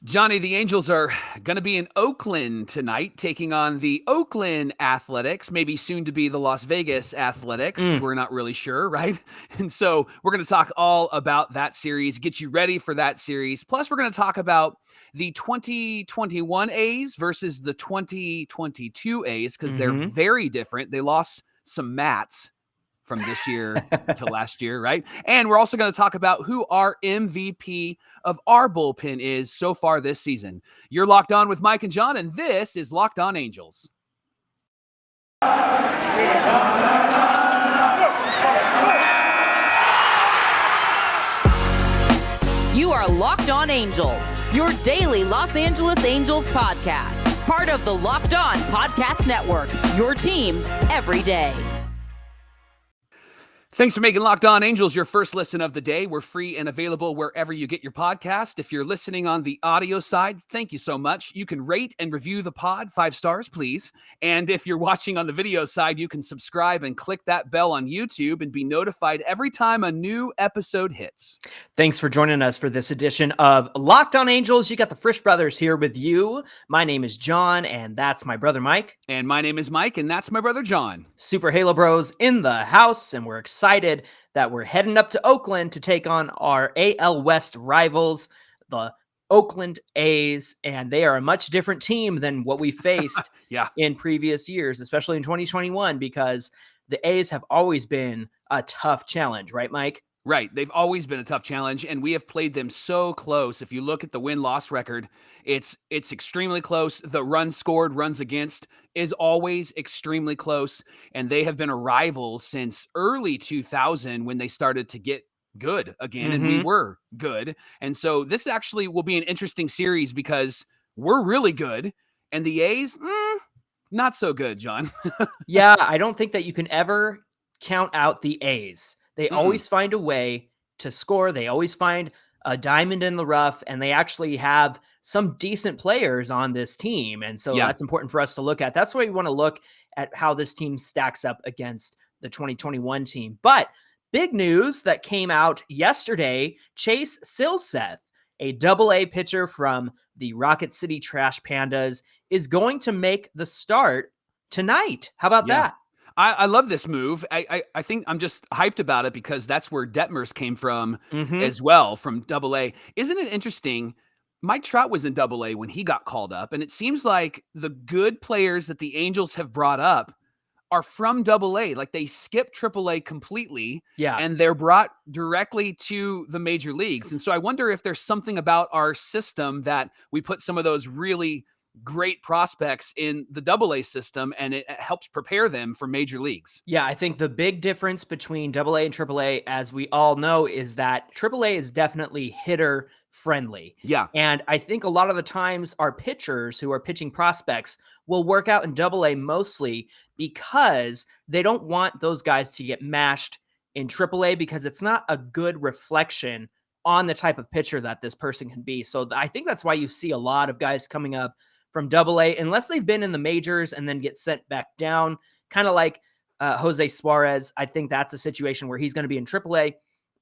Johnny, the Angels are going to be in Oakland tonight, taking on the Oakland Athletics, maybe soon to be the Las Vegas Athletics. We're not really sure, right? And so we're going to talk all about that series, get you ready for that series. Plus, we're going to talk about the 2021 A's versus the 2022 A's because they're very different. They lost some Mats from this year to last year, right? And we're also going to talk about who our MVP of our bullpen is so far this season. You're locked on with Mike and John, and this is Locked On Angels. You are Locked On Angels, your daily Los Angeles Angels podcast. Part of the Locked On Podcast Network, your team every day. Thanks for making Locked On Angels your first listen of the day. We're free and available wherever you get your podcast. If you're listening on the audio side, thank you so much. You can rate and review the pod, 5 stars, please. And if you're watching on the video side, you can subscribe and click that bell on YouTube and be notified every time a new episode hits. Thanks for joining us for this edition of Locked On Angels. You got the Frisch brothers here with you. My name is John, and that's my brother Mike. And my name is Mike, and that's my brother John. Super Halo Bros in the house, and we're excited that we're heading up to Oakland to take on our AL West rivals, the Oakland A's, and they are a much different team than what we faced in previous years, especially in 2021, because the A's have always been a tough challenge, right, Mike? Right. They've always been a tough challenge, and we have played them so close. If you look at the win-loss record, it's extremely close. The runs scored, runs against is always extremely close, and they have been a rival since early 2000 when they started to get good again, and we were good. And so this actually will be an interesting series because we're really good, and the A's, not so good, John. Yeah, I don't think that you can ever count out the A's. They always find a way to score. They always find a diamond in the rough, and they actually have some decent players on this team. And so that's important for us to look at. That's why we want to look at how this team stacks up against the 2021 team. But big news that came out yesterday, Chase Silseth, a AA pitcher from the Rocket City Trash Pandas, is going to make the start tonight. How about that? I love this move. I think I'm just hyped about it because that's where Detmers came from as well, from AA. Isn't it interesting? Mike Trout was in AA when he got called up, and it seems like the good players that the Angels have brought up are from AA. Like they skip AAA completely, and they're brought directly to the major leagues. And so I wonder if there's something about our system that we put some of those really great prospects in the AA system, and it helps prepare them for major leagues. Yeah, I think the big difference between AA and AAA, as we all know, is that AAA is definitely hitter friendly. Yeah. And I think a lot of the times our pitchers who are pitching prospects will work out in AA mostly because they don't want those guys to get mashed in AAA because it's not a good reflection on the type of pitcher that this person can be. So I think that's why you see a lot of guys coming up from AA, unless they've been in the majors and then get sent back down, kind of like Jose Suarez. I think that's a situation where he's going to be in AAA,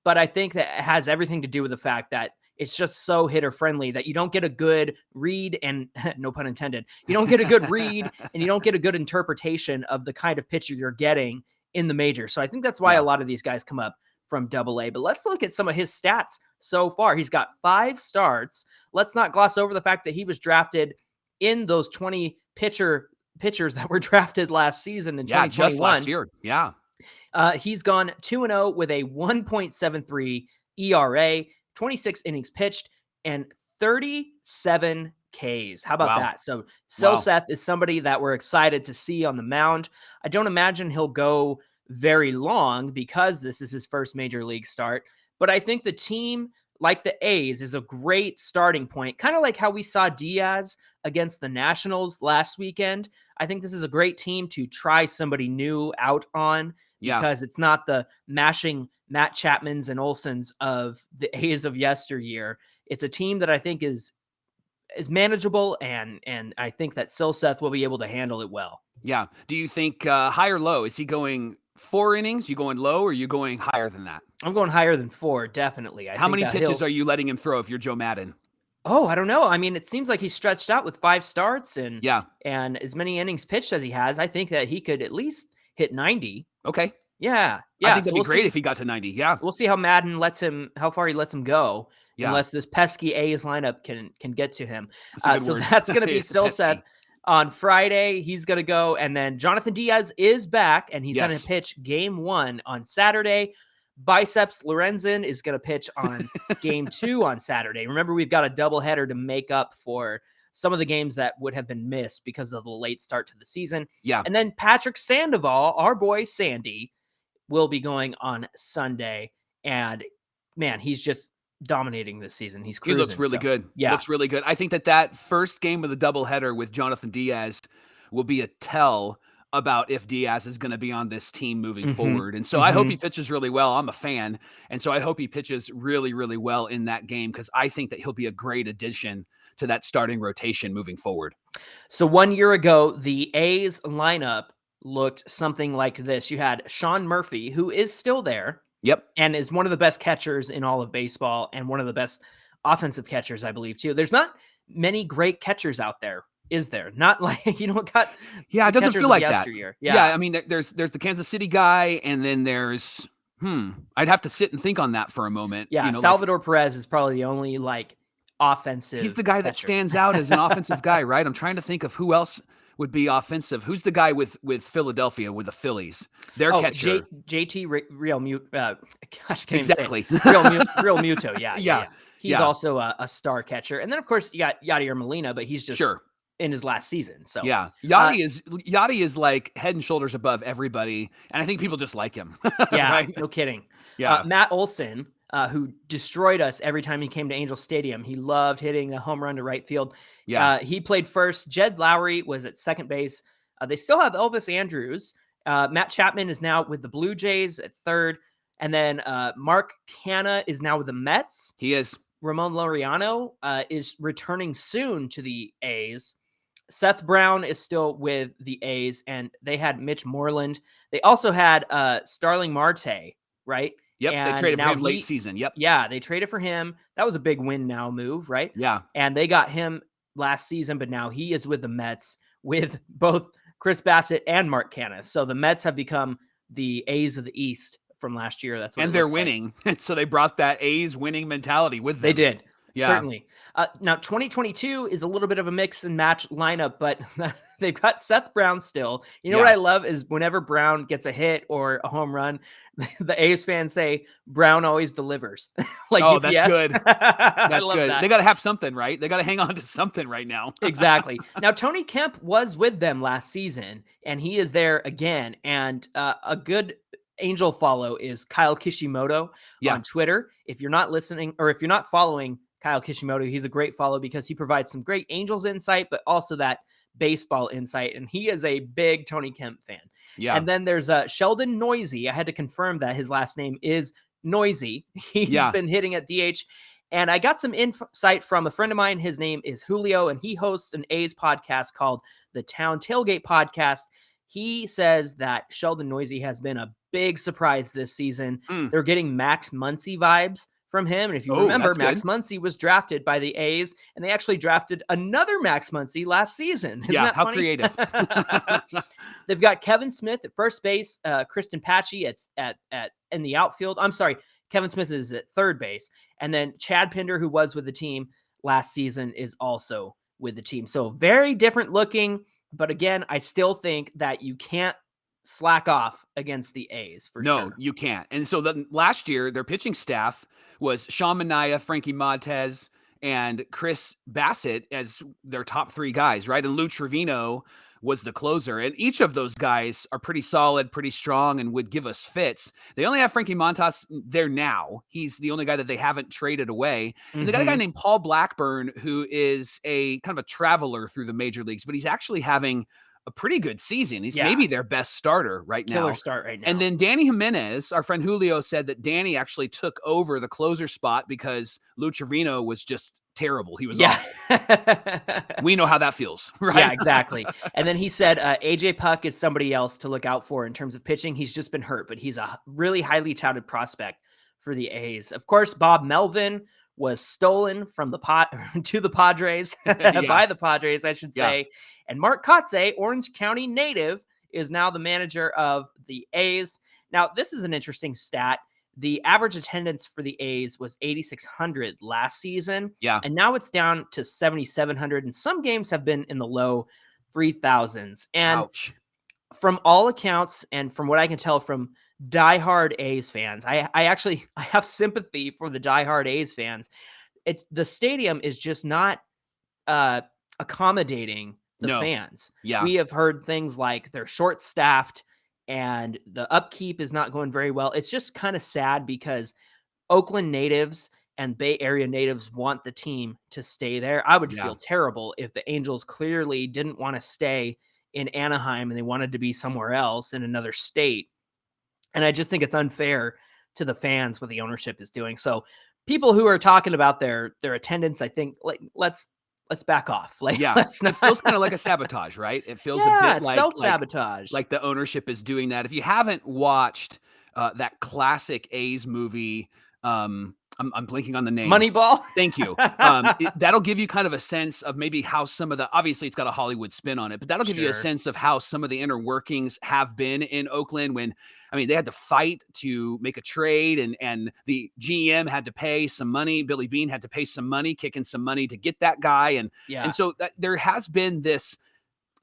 but I think that it has everything to do with the fact that it's just so hitter friendly that you don't get a good read, and no pun intended, you don't get a good read and you don't get a good interpretation of the kind of pitcher you're getting in the major. So I think that's why a lot of these guys come up from AA. But let's look at some of his stats so far. He's got 5 starts. Let's not gloss over the fact that he was drafted in those 20 pitchers that were drafted last season in 2021. Just last year. Yeah. He's gone 2-0 with a 1.73 ERA, 26 innings pitched, and 37 Ks. How about that? So Silseth is somebody that we're excited to see on the mound. I don't imagine he'll go very long because this is his first major league start, but I think the team, like the A's, is a great starting point, kind of like how we saw Diaz against the Nationals last weekend. I think this is a great team to try somebody new out on because it's not the mashing Matt Chapmans and Olsons of the A's of yesteryear. It's a team that I think is manageable, and I think that Silseth will be able to handle it well. Yeah. Do you think high or low? Is he going 4 innings? You going low, or are you going higher than that? I'm going higher than 4, definitely. How many pitches are you letting him throw if you're Joe Madden? Oh, I don't know. I mean, it seems like he's stretched out with 5 starts and Yeah. as many innings pitched as he has. I think that he could at least hit 90. Okay. Yeah. I Yeah. think So that'd be we'll great see. if he got to 90. Yeah. We'll see how how far he lets him go, Yeah. unless this pesky A's lineup can get to him. That's a good So word. that's going to be It's pesky. Silseth on Friday. He's going to go, and then Jonathan Diaz is back, and he's going Yes. to pitch Game 1 on Saturday. Biceps Lorenzen is going to pitch on Game 2 on Saturday. Remember, we've got a doubleheader to make up for some of the games that would have been missed because of the late start to the season. Yeah. And then Patrick Sandoval, our boy Sandy, will be going on Sunday. And man, he's just dominating this season. He's cruising. He looks really good. Yeah. Looks really good. I think that first game of the doubleheader with Jonathan Diaz will be a tell about if Diaz is going to be on this team moving forward. And so I hope he pitches really well. I'm a fan. And so I hope he pitches really, really well in that game, because I think that he'll be a great addition to that starting rotation moving forward. So 1 year ago, the A's lineup looked something like this. You had Sean Murphy, who is still there. Yep. And is one of the best catchers in all of baseball and one of the best offensive catchers, I believe, too. There's not many great catchers out there, is there? Not like, got Yeah, it doesn't feel like that. Yeah. I mean, there's the Kansas City guy, and then there's I'd have to sit and think on that for a moment. Yeah, Salvador Perez is probably the only offensive. He's the guy that stands out as an offensive guy, right? I'm trying to think of who else would be offensive. Who's the guy with Philadelphia, with the Phillies? Their catcher. JT Real Muto. Gosh, can't exactly. even say it. Real Muto. Yeah. He's also a star catcher. And then, of course, you got Yadier Molina, but he's just in his last season. So yeah, Yachty is like head and shoulders above everybody, and I think people just like him. Yeah, right? No kidding. Yeah, Matt Olson, who destroyed us every time he came to Angel Stadium. He loved hitting a home run to right field. Yeah, he played first. Jed Lowry was at second base. They still have Elvis Andrews. Matt Chapman is now with the Blue Jays at third, and then Mark Canha is now with the Mets. He is. Ramon Laureano is returning soon to the A's. Seth Brown is still with the A's, and they had Mitch Moreland. They also had Starling Marte, right? Yep, and they traded for him late season. Yep. Yeah, they traded for him. That was a big win now move, right? Yeah. And they got him last season, but now he is with the Mets with both Chris Bassett and Mark Canha. So the Mets have become the A's of the East from last year. That's what and they're winning. Like. So they brought that A's winning mentality with them. They did. Yeah. Certainly. Now, 2022 is a little bit of a mix and match lineup, but they've got Seth Brown still. You know what I love is whenever Brown gets a hit or a home run, the A's fans say Brown always delivers. Like oh, UPS. That's good. That's good. That. They got to have something, right? They got to hang on to something right now. Exactly. Now, Tony Kemp was with them last season, and he is there again. And a good Angel follow is Kyle Kishimoto on Twitter. If you're not listening, or if you're not following Kyle Kishimoto, he's a great follow because he provides some great Angels insight, but also that baseball insight. And he is a big Tony Kemp fan. Yeah. And then there's Sheldon Noisy. I had to confirm that his last name is Noisy. He's been hitting at DH. And I got some insight from a friend of mine. His name is Julio, and he hosts an A's podcast called the Town Tailgate Podcast. He says that Sheldon Noisy has been a big surprise this season. They're getting Max Muncy vibes from him. And if you remember, Max Muncy was drafted by the A's, and they actually drafted another Max Muncy last season. Isn't that how funny? creative. They've got Kevin Smith at first base, Kristen Patchy at in the outfield. I'm sorry, Kevin Smith is at third base. And then Chad Pinder, who was with the team last season, is also with the team. So very different looking. But again, I still think that you can't slack off against the A's for sure. No, you can't. And so then last year, their pitching staff was Sean Manaea, Frankie Montez, and Chris Bassett as their top three guys, right? And Lou Trevino was the closer. And each of those guys are pretty solid, pretty strong, and would give us fits. They only have Frankie Montas there now. He's the only guy that they haven't traded away. And they got a guy named Paul Blackburn, who is a kind of a traveler through the major leagues, but he's actually having a pretty good season. He's maybe their best starter right now. Killer start right now. And then Danny Jimenez, our friend Julio, said that Danny actually took over the closer spot because Lou Trevino was just terrible. He was awful. We know how that feels, right? Yeah, exactly. And then he said AJ Puck is somebody else to look out for in terms of pitching. He's just been hurt, but he's a really highly touted prospect for the A's. Of course, Bob Melvin was stolen from the to the Padres by the Padres, I should say. And Mark Kotze, Orange County native, is now the manager of the A's. Now, this is an interesting stat. The average attendance for the A's was 8,600 last season. Yeah. And now it's down to 7,700. And some games have been in the low 3,000s. And ouch. From all accounts, and from what I can tell from diehard A's fans, I have sympathy for the diehard A's fans. The stadium is just not accommodating the fans. Yeah. We have heard things like they're short-staffed and the upkeep is not going very well. It's just kind of sad because Oakland natives and Bay Area natives want the team to stay there. I would feel terrible if the Angels clearly didn't want to stay in Anaheim and they wanted to be somewhere else in another state. And I just think it's unfair to the fans what the ownership is doing. So people who are talking about their attendance, I think, like, let's back off. Like, let's not. It feels kind of like a sabotage, right? It feels a bit like self-sabotage. Like the ownership is doing that. If you haven't watched that classic A's movie, I'm blinking on the name. Moneyball. Thank you. That'll give you kind of a sense of maybe how some of the, obviously it's got a Hollywood spin on it, but that'll give you a sense of how some of the inner workings have been in Oakland when, I mean, they had to fight to make a trade and the GM had to pay some money. Billy Beane had to pay some money, kick in some money to get that guy. And so there has been this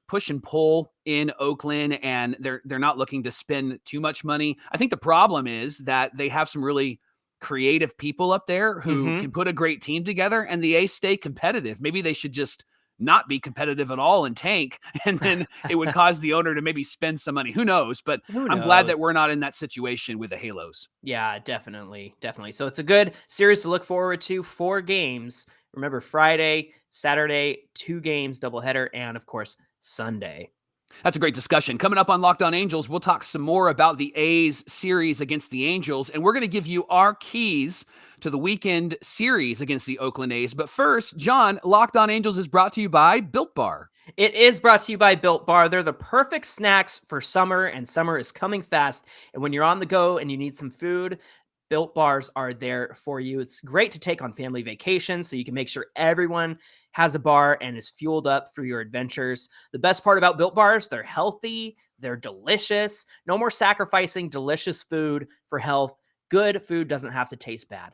push and pull in Oakland, and they're not looking to spend too much money. I think the problem is that they have some really creative people up there who can put a great team together, and the A's stay competitive. Maybe they should just not be competitive at all and tank, and then it would cause the owner to maybe spend some money. Who knows? But I'm glad that we're not in that situation with the Halos. Yeah, definitely. So it's a good series to look forward to. 4 games. Remember, Friday, Saturday, 2 games, doubleheader, and of course, Sunday. That's a great discussion. Coming up on Locked On Angels, we'll talk some more about the A's series against the Angels, and we're going to give you our keys to the weekend series against the Oakland A's. But first, John, Locked On Angels is brought to you by Built Bar. It is brought to you by Built Bar. They're the perfect snacks for summer, and summer is coming fast. And when you're on the go and you need some food, Built Bars are there for you. It's great to take on family vacations so you can make sure everyone has a bar and is fueled up for your adventures. The best part about Built Bars, they're healthy, they're delicious. No more sacrificing delicious food for health. Good food doesn't have to taste bad.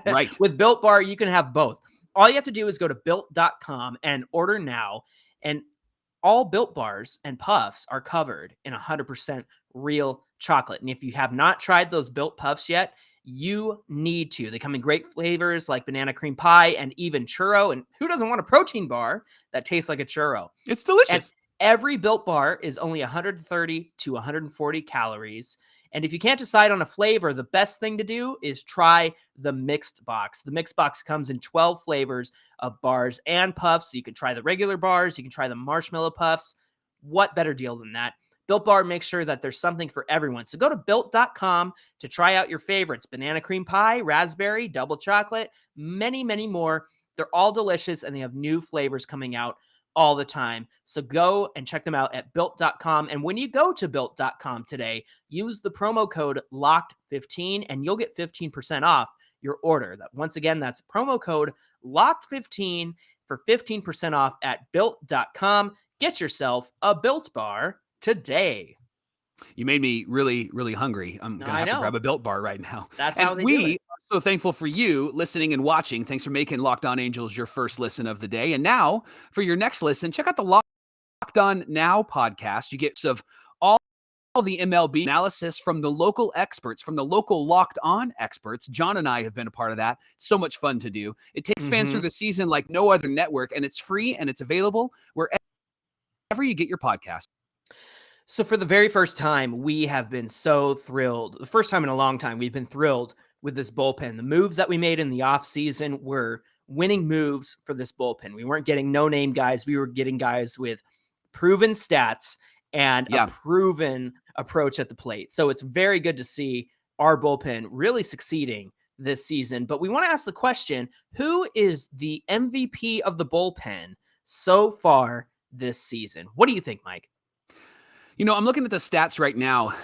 Right. With Built Bar, you can have both. All you have to do is go to built.com and order now. And all Built Bars and Puffs are covered in 100% real chocolate. And if you have not tried those Built Puffs yet, you need to. They come in great flavors like banana cream pie and even churro. And who doesn't want a protein bar that tastes like a churro? It's delicious. And every Built Bar is only 130 to 140 calories. And if you can't decide on a flavor, the best thing to do is try the mixed box. The mixed box comes in 12 flavors of bars and puffs. So you can try the regular bars. You can try the marshmallow puffs. What better deal than that? Built Bar makes sure that there's something for everyone. So go to built.com to try out your favorites. Banana cream pie, raspberry, double chocolate, many, many more. They're all delicious and they have new flavors coming out all the time. So go and check them out at built.com. And when you go to built.com today, use the promo code LOCKED15 and you'll get 15% off your order. Once again, that's promo code LOCKED15 for 15% off at built.com. Get yourself a Built Bar today. You made me really, really hungry. I'm going to have to grab a Built Bar right now. That's how they do it. are so thankful for you listening and watching. Thanks for making Locked On Angels your first listen of the day. And now for your next listen, check out the Locked On Now podcast. You get of all the MLB analysis from the local experts, from the local Locked On experts. John and I have been a part of that. It's so much fun to do. It takes fans through the season like no other network, and it's free and it's available wherever you get your podcast. So for the very first time, we have been so thrilled. The first time in a long time, we've been thrilled with this bullpen. The moves that we made in the offseason were winning moves for this bullpen. We weren't getting no-name guys. We were getting guys with proven stats and a proven approach at the plate. So it's very good to see our bullpen really succeeding this season. But we want to ask the question, who is the MVP of the bullpen so far this season? What do you think, Mike? I'm looking at the stats right now.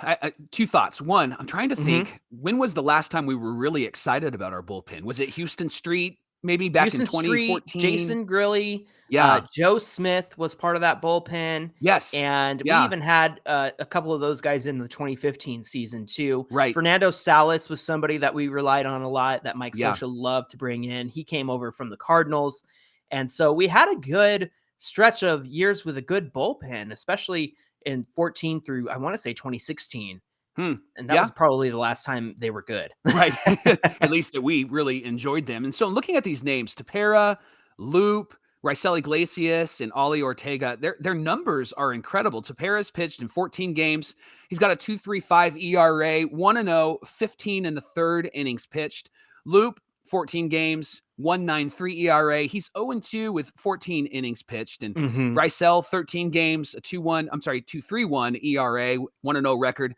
Two thoughts. One, I'm trying to think, when was the last time we were really excited about our bullpen? Was it Houston Street, maybe back in Houston Street, 2014? Jason Grilly, Yeah. Joe Smith was part of that bullpen. Yes. And we Yeah. even had a couple of those guys in the 2015 season too. Right. Fernando Salas was somebody that we relied on a lot, that Mike Yeah. Scioscia loved to bring in. He came over from the Cardinals. And so we had a good stretch of years with a good bullpen, especially in 14 through, I want to say 2016. And that was probably the last time they were good. Right. At least that we really enjoyed them. And so looking at these names, Tepera, Loop, Raisel Iglesias, and Ollie Ortega, their numbers are incredible. Tepera's pitched in 14 games. He's got a 2.35 ERA, 1-0, 15 in the third innings pitched. Loop, 14 games, 1.93 ERA. He's 0-2 with 14 innings pitched. And Raisel, 13 games, a 2.31 ERA, 1-0 record.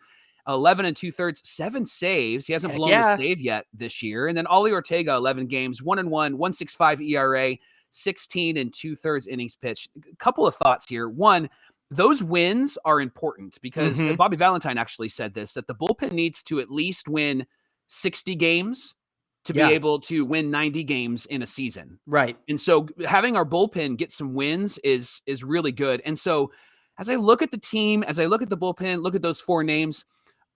11 2/3, 7 saves. He hasn't blown a save yet this year. And then Ollie Ortega, 11 games, 1-1, 1.65 ERA, 16 2/3 innings pitched. A couple of thoughts here. One, those wins are important because Bobby Valentine actually said this, that the bullpen needs to at least win 60 games to be able to win 90 games in a season. Right. And so having our bullpen get some wins is really good. And so as I look at the team, as I look at the bullpen, look at those 4 names,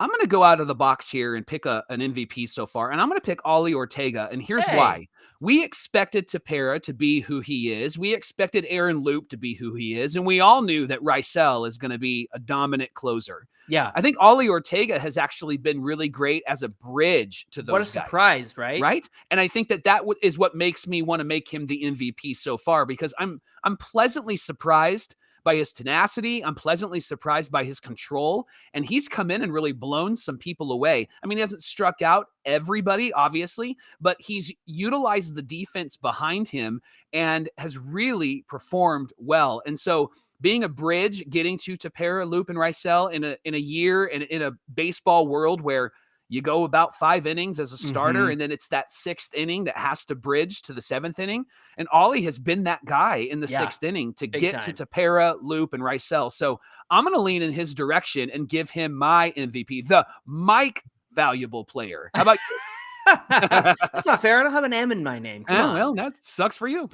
I'm going to go out of the box here and pick an MVP so far, and I'm going to pick Ollie Ortega, and here's why. We expected Tepera to be who he is. We expected Aaron Loop to be who he is, and we all knew that Raisel is going to be a dominant closer. Yeah. I think Ollie Ortega has actually been really great as a bridge to those What a guys. surprise, right? Right? And I think that is what makes me want to make him the MVP so far, because I'm pleasantly surprised by his tenacity. I'm pleasantly surprised by his control, and he's come in and really blown some people away. I mean, he hasn't struck out everybody, obviously, but he's utilized the defense behind him and has really performed well. And so being a bridge, getting to Tepera, Loop, and Raisel in a year and in a baseball world where you go about 5 innings as a starter, and then it's that 6th inning that has to bridge to the 7th inning. And Ollie has been that guy in the 6th inning to get to Tepera, Loop, and Raisel. So I'm going to lean in his direction and give him my MVP, the Mike valuable player. How about you? That's not fair. I don't have an M in my name. Come on. Well, that sucks for you.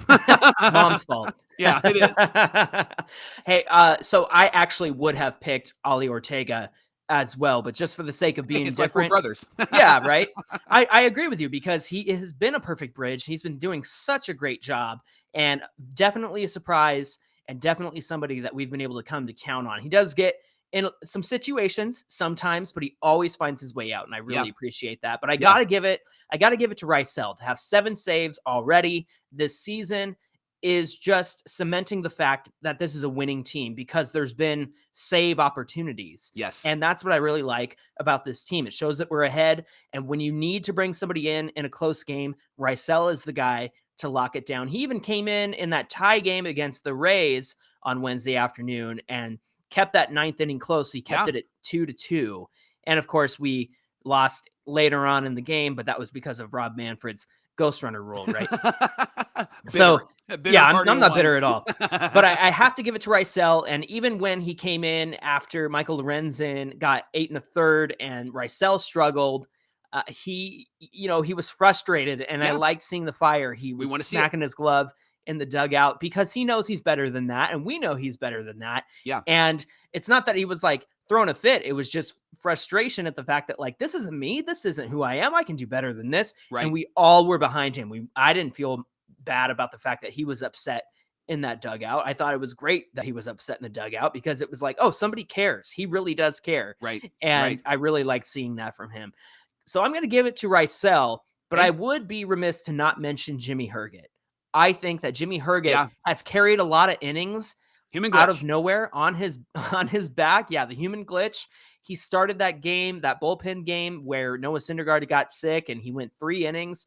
Mom's fault. Yeah, it is. Hey, so I actually would have picked Ollie Ortega as well, but just for the sake of being different. Like brothers. Yeah, right. I agree with you, because he has been a perfect bridge. He's been doing such a great job, and definitely a surprise, and definitely somebody that we've been able to come to count on. He does get in some situations sometimes, but he always finds his way out, and I really appreciate that. But I gotta give it to Raisel to have 7 saves already this season is just cementing the fact that this is a winning team, because there's been save opportunities. Yes. And that's what I really like about this team. It shows that we're ahead. And when you need to bring somebody in a close game, Raisel is the guy to lock it down. He even came in that tie game against the Rays on Wednesday afternoon and kept that 9th inning close. He kept it at 2-2. And of course we lost later on in the game, but that was because of Rob Manfred's ghost runner rule, right? I'm not bitter at all. But I have to give it to Raisel. And even when he came in after Michael Lorenzen got 8 1/3 and Raisel struggled, he was frustrated, and I liked seeing the fire. He was smacking his glove in the dugout because he knows he's better than that, and we know he's better than that. Yeah. And it's not that he was like throwing a fit. It was just frustration at the fact that, like, this isn't me. This isn't who I am. I can do better than this. Right. And we all were behind him. I didn't feel bad about the fact that he was upset in that dugout. I thought it was great that he was upset in the dugout, because it was like, oh, somebody cares. He really does care. Right. And I really liked seeing that from him. So I'm going to give it to Raisel, but I would be remiss to not mention Jimmy Herget. I think that Jimmy Herget has carried a lot of innings out of nowhere on his back. Yeah, the human glitch. He started that game, that bullpen game where Noah Syndergaard got sick, and he went 3 innings.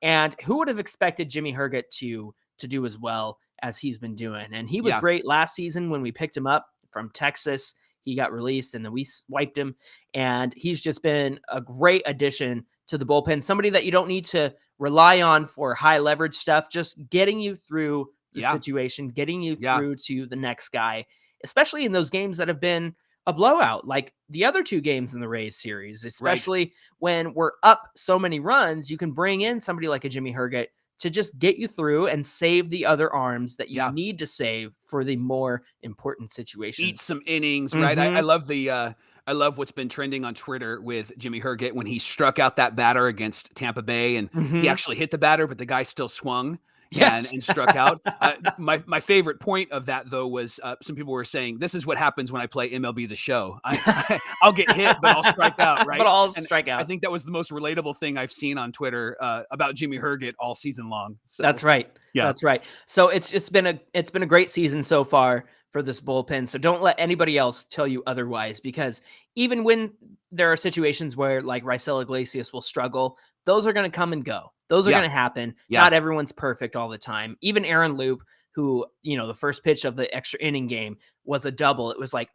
And who would have expected Jimmy Herget to do as well as he's been doing? And he was great last season when we picked him up from Texas. He got released, and then we swiped him. And he's just been a great addition to the bullpen. Somebody that you don't need to rely on for high leverage stuff, just getting you through the situation, getting you through to the next guy, especially in those games that have been a blowout like the other 2 games in the Rays series, especially when we're up so many runs. You can bring in somebody like a Jimmy Herget to just get you through and save the other arms that you need to save for the more important situations. Eat some innings, right? I love I love what's been trending on Twitter with Jimmy Herget when he struck out that batter against Tampa Bay, and he actually hit the batter, but the guy still swung. And struck out. My favorite point of that, though, was some people were saying, this is what happens when I play MLB The Show. I'll get hit, but I'll strike out, right? But I'll strike out. I think that was the most relatable thing I've seen on Twitter about Jimmy Herget all season long. So, that's right. Yeah, that's right. So it's been a great season so far for this bullpen. So don't let anybody else tell you otherwise, because even when there are situations where like Raisel Iglesias will struggle, those are going to come and go. Those are going to happen. Not everyone's perfect all the time. Even Aaron Loop, who, the first pitch of the extra inning game was a double. It was like,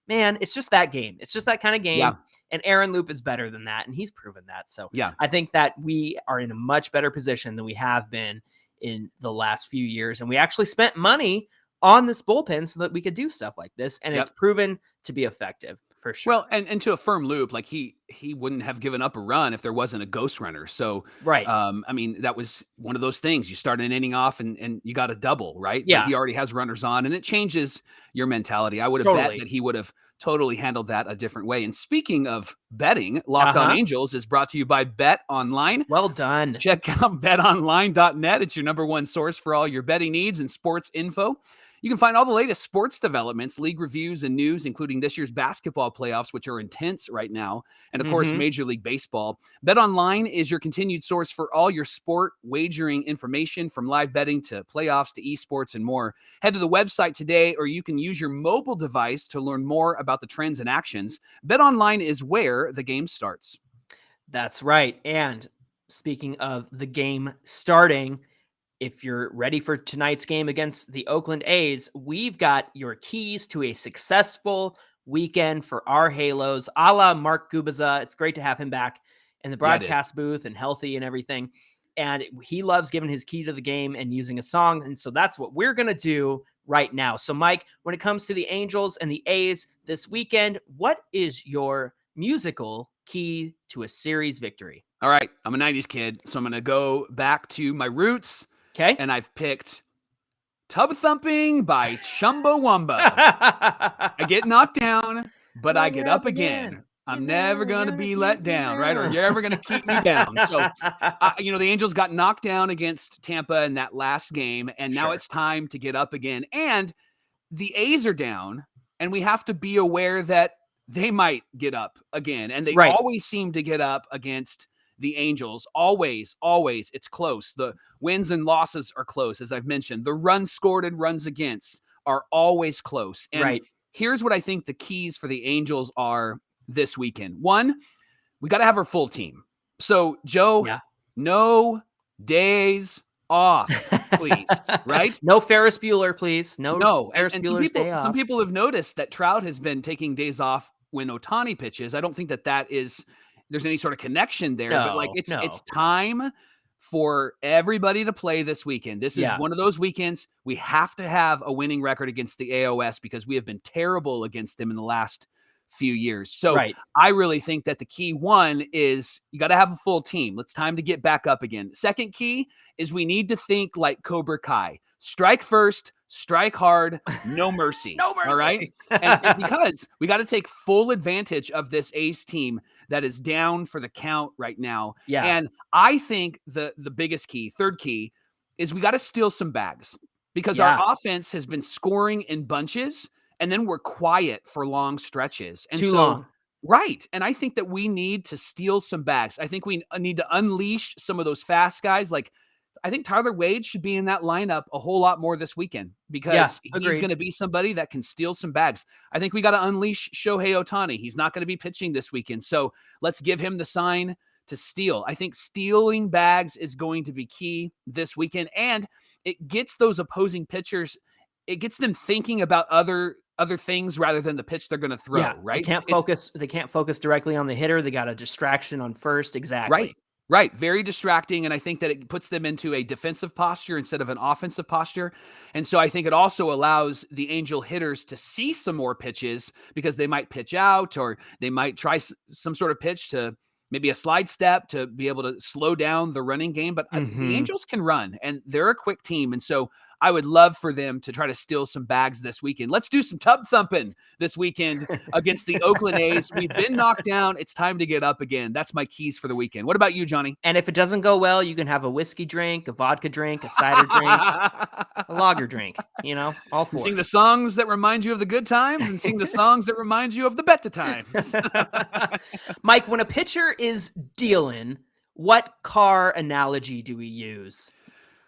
man, it's just that game. It's just that kind of game. Yeah. And Aaron Loop is better than that. And he's proven that. So I think that we are in a much better position than we have been in the last few years. And we actually spent money on this bullpen so that we could do stuff like this. And it's proven to be effective. For sure. Well, and to affirm Loop, like he wouldn't have given up a run if there wasn't a ghost runner. So, I mean, that was one of those things. You start an inning off and you got a double, right? Yeah. But he already has runners on, and it changes your mentality. I would have bet that he would have totally handled that a different way. And speaking of betting, Locked On Angels is brought to you by BetOnline. Well done. Check out betonline.net. It's your number one source for all your betting needs and sports info. You can find all the latest sports developments, league reviews, and news, including this year's basketball playoffs, which are intense right now, and of course, Major League Baseball. BetOnline is your continued source for all your sport wagering information, from live betting to playoffs to esports and more. Head to the website today, or you can use your mobile device to learn more about the trends and actions. BetOnline is where the game starts. That's right. And speaking of the game starting, if you're ready for tonight's game against the Oakland A's, we've got your keys to a successful weekend for our Halos, a la Mark Gubiza. It's great to have him back in the broadcast booth and healthy and everything. And he loves giving his key to the game and using a song. And so that's what we're going to do right now. So, Mike, when it comes to the Angels and the A's this weekend, what is your musical key to a series victory? All right. I'm a 90s kid, so I'm going to go back to my roots. Okay. And I've picked Tub Thumping by Chumbawamba. I get knocked down, but I get up again. I'm never going to be let down, right? Or you're ever going to keep me down. So, the Angels got knocked down against Tampa in that last game, and now it's time to get up again. And the A's are down, and we have to be aware that they might get up again. And they always seem to get up against the Angels. Always, it's close. The wins and losses are close, as I've mentioned. The runs scored and runs against are always close. And here's what I think the keys for the Angels are this weekend. One, we got to have our full team. So, Joe, no days off, please, right? No Ferris Bueller, please. No. Ferris Bueller's day off. Some people have noticed that Trout has been taking days off when Ohtani pitches. I don't think that is there's any sort of connection there, but like it's time for everybody to play this weekend. This is one of those weekends we have to have a winning record against the AOS, because we have been terrible against them in the last few years. So I really think that the key one is you got to have a full team. It's time to get back up again. Second key is we need to think like Cobra Kai. Strike first, strike hard, no mercy. No mercy. All right. And because we got to take full advantage of this A's team that is down for the count right now. Yeah. And I think the biggest key, third key, is we got to steal some bags, because our offense has been scoring in bunches, and then we're quiet for long stretches. And Too long. Right. And I think that we need to steal some bags. I think we need to unleash some of those fast guys. Like, I think Tyler Wade should be in that lineup a whole lot more this weekend, because he's going to be somebody that can steal some bags. I think we got to unleash Shohei Ohtani. He's not going to be pitching this weekend, so let's give him the sign to steal. I think stealing bags is going to be key this weekend, and it gets those opposing pitchers, it gets them thinking about other things rather than the pitch they're going to throw, right? They can't focus directly on the hitter. They got a distraction on first. Exactly. Right. Right. Very distracting. And I think that it puts them into a defensive posture instead of an offensive posture. And so I think it also allows the Angel hitters to see some more pitches because they might pitch out or they might try some sort of pitch to maybe a slide step to be able to slow down the running game. But the Angels can run and they're a quick team. And so I would love for them to try to steal some bags this weekend. Let's do some tub thumping this weekend against the Oakland A's. We've been knocked down. It's time to get up again. That's my keys for the weekend. What about you, Johnny? And if it doesn't go well, you can have a whiskey drink, a vodka drink, a cider drink, a lager drink, all four. Sing the songs that remind you of the good times and sing the songs that remind you of the better times. Mike, when a pitcher is dealing, what car analogy do we use?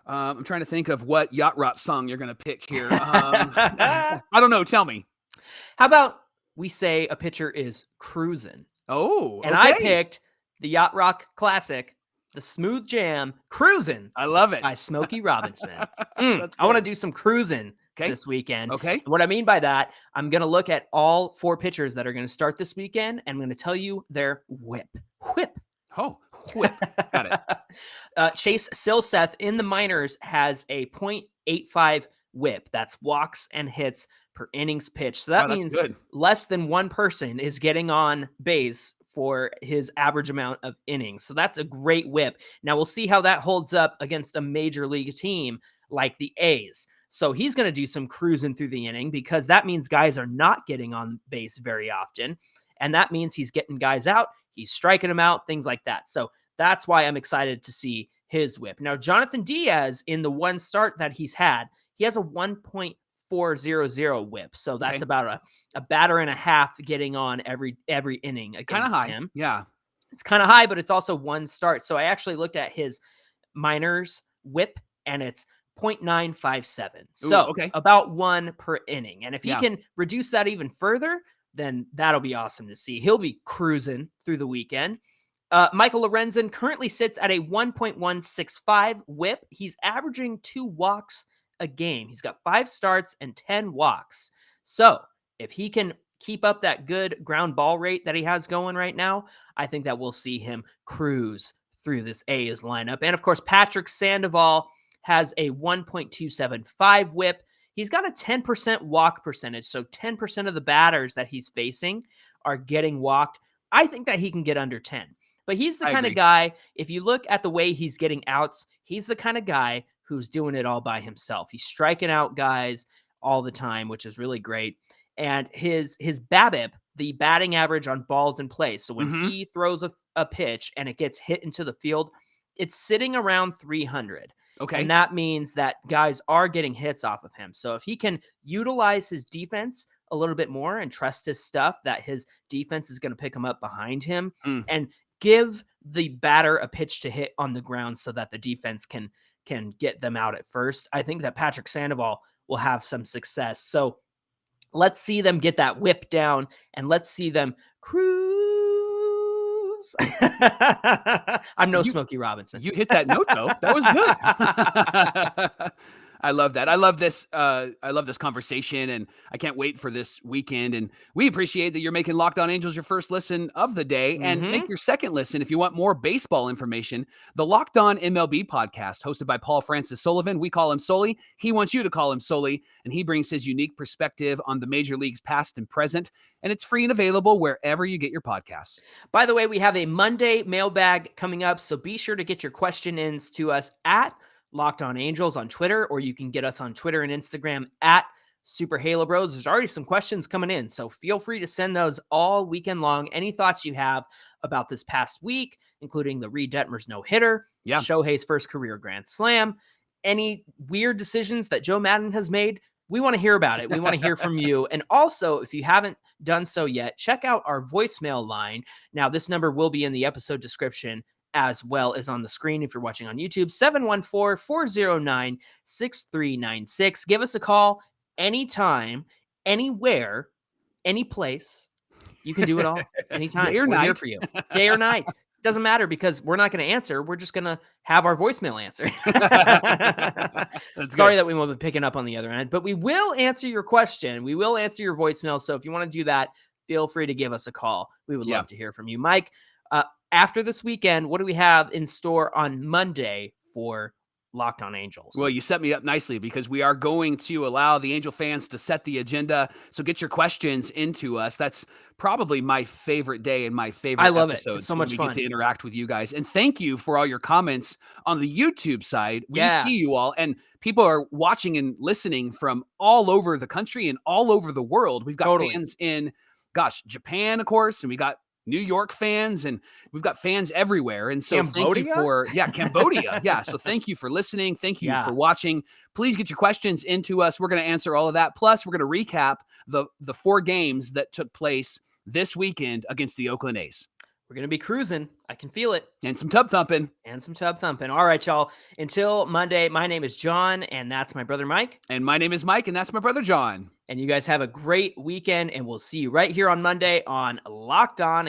I'm trying to think of what yacht rot song you're going to pick here. I don't know. Tell me. How about we say a pitcher is cruising? Oh, and I picked the yacht rock classic, the Smooth Jam, Cruising. I love it. By Smokey Robinson. I want to do some cruising this weekend. Okay. And what I mean by that, I'm going to look at all 4 pitchers that are going to start this weekend, and I'm going to tell you their whip. Oh, whip. Got it. Chase Silseth in the minors has a .85 whip. That's walks and hits per innings pitched. So that means less than one person is getting on base for his average amount of innings. So that's a great whip. Now we'll see how that holds up against a major league team like the A's. So he's going to do some cruising through the inning because that means guys are not getting on base very often. And that means he's getting guys out. He's striking them out, things like that. So that's why I'm excited to see his whip. Now, Jonathan Diaz, in the one start that he's had, he has a 1.400 whip. So that's about a batter and a half getting on every inning against him. Yeah. It's kind of high, but it's also one start. So I actually looked at his minors whip, and it's 0.957. So about 1 per inning. And if he can reduce that even further, then that'll be awesome to see. He'll be cruising through the weekend. Michael Lorenzen currently sits at a 1.165 whip. He's averaging 2 walks a game. He's got 5 starts and 10 walks. So if he can keep up that good ground ball rate that he has going right now, I think that we'll see him cruise through this A's lineup. And of course, Patrick Sandoval has a 1.275 whip. He's got a 10% walk percentage. So 10% of the batters that he's facing are getting walked. I think that he can get under 10. But he's the kind of guy, if you look at the way he's getting outs, he's the kind of guy who's doing it all by himself. He's striking out guys all the time, which is really great. And his BABIP, the batting average on balls in play. So when he throws a pitch and it gets hit into the field, it's sitting around 300. Okay. And that means that guys are getting hits off of him. So if he can utilize his defense a little bit more and trust his stuff, that his defense is going to pick him up behind him and give the batter a pitch to hit on the ground so that the defense can get them out at first, I think that Patrick Sandoval will have some success. So let's see them get that whip down and let's see them cruise. I'm no Smokey Robinson. You hit that note though. That was good. I love that. I love this conversation, and I can't wait for this weekend. And we appreciate that you're making Locked On Angels your first listen of the day, and make your second listen if you want more baseball information. The Locked On MLB podcast, hosted by Paul Francis Sullivan. We call him Sully. He wants you to call him Sully, and he brings his unique perspective on the major leagues past and present. And it's free and available wherever you get your podcasts. By the way, we have a Monday mailbag coming up, so be sure to get your question ins to us at Locked On Angels on Twitter, or you can get us on Twitter and Instagram at Super Halo Bros. There's already some questions coming in, so feel free to send those all weekend long. Any thoughts you have about this past week, including the Reed Detmers no-hitter, Shohei's first career grand slam, any weird decisions that Joe Madden has made, we want to hear about it. We want to hear from you. And also, if you haven't done so yet, check out our voicemail line. Now, this number will be in the episode description as well as on the screen if you're watching on YouTube. 714-409-6396. Give us a call anytime, anywhere, any place. You can do it all anytime. Day or night. Here for you. Day or night. Doesn't matter because we're not going to answer. We're just going to have our voicemail answer. Sorry that we won't be picking up on the other end, but we will answer your question. We will answer your voicemail. So if you want to do that, feel free to give us a call. We would love to hear from you. Mike, after this weekend, what do we have in store on Monday for Locked On Angels? Well, you set me up nicely because we are going to allow the Angel fans to set the agenda. So get your questions into us. That's probably my favorite day and my favorite I love episodes. It's so when much we fun. get to interact with you guys. And thank you for all your comments on the YouTube side. We Yeah. see you all, and people are watching and listening from all over the country and all over the world. We've got Totally. fans in, Japan, of course, and we got New York fans, and we've got fans everywhere. And so thank you for, Cambodia. Yeah. So thank you for listening. Thank you for watching. Please get your questions into us. We're going to answer all of that. Plus, we're going to recap the 4 games that took place this weekend against the Oakland A's. We're going to be cruising. I can feel it. And some tub thumping. All right, y'all. Until Monday, my name is John, and that's my brother Mike. And my name is Mike, and that's my brother John. And you guys have a great weekend, and we'll see you right here on Monday on Locked On